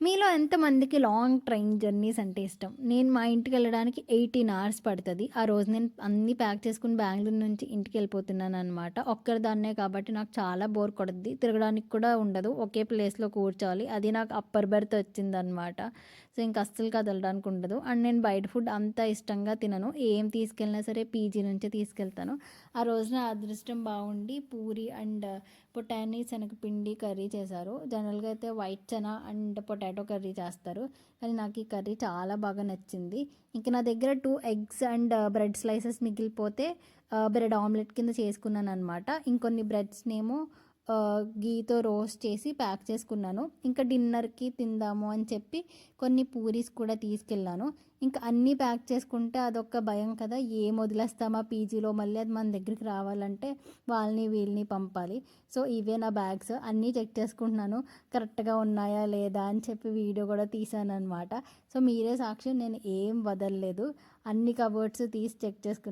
మీలో ఎంతమందికి long train journeys అంటే ఇష్టం? నేను మా ఇంటికెళ్ళడానికి 18 అవర్స్ పడతది. ఆ రోజు నేను అన్నీ ప్యాక్ చేసుకొని బెంగుళూరు నుంచి ఇంటికెళ్ళిపోతున్నాననమాట. ఒక్కరిదాన్నే కాబట్టి నాకు చాలా బోర్ కొడద్ది. తిరగడానికి కూడా ఉండదు. ఒకే ప్లేస్‌లో కూర్చోవాలి. అది నాకు అప్పర్ బెర్త్ వచ్చిందనమాట. సో, ఇంక అస్సలు కదలడానికి ఉండదు. అండ్ నేను బయట ఫుడ్ అంత ఇష్టంగా తినను. ఏం తీసుకెళ్ళినా సరే పీజీ నుంచే తీసుకెళ్తాను. ఆ రోజు నా అదృష్టం బావుండి పూరి అండ్ పొటానీ శనగపిండి కర్రీ చేశారు. జనరల్‌గా అయితే white chana and potato curry చేస్తారు. కానీ నాకు ఈ కర్రీ చాలా బాగా నచ్చింది. ఇంక నా దగ్గర 2 ఎగ్స్ అండ్ బ్రెడ్ స్లైసెస్ మిగిలిపోతే బ్రెడ్ ఆమ్లెట్ కింద చేసుకున్నాననమాట. ఇంకొన్ని బ్రెడ్స్‌నేమో ఘీతో రోస్ట్ చేసి ప్యాక్ చేసుకున్నాను. ఇంకా డిన్నర్‌కి తిందాము అని చెప్పి కొన్ని పూరీస్ కూడా తీసుకెళ్ళాను. ఇంకా అన్నీ ప్యాక్ చేసుకుంటే అదొక భయం కదా! ఏం వదిలేస్తామా పీజీలో మళ్ళీ అది మన దగ్గరికి రావాలంటే వాళ్ళని వీళ్ళని పంపాలి. సో, ఇవే నా బ్యాగ్స్ అన్నీ చెక్ చేసుకుంటున్నాను. కరెక్ట్‌గా ఉన్నాయా లేదా అని చెప్పి వీడియో కూడా తీశాననమాట. సో, మీరే సాక్షి నేను ఏం వదలలేదు. అన్ని కబోర్డ్స్ తీసి చెక్ చేసుకున్నాను.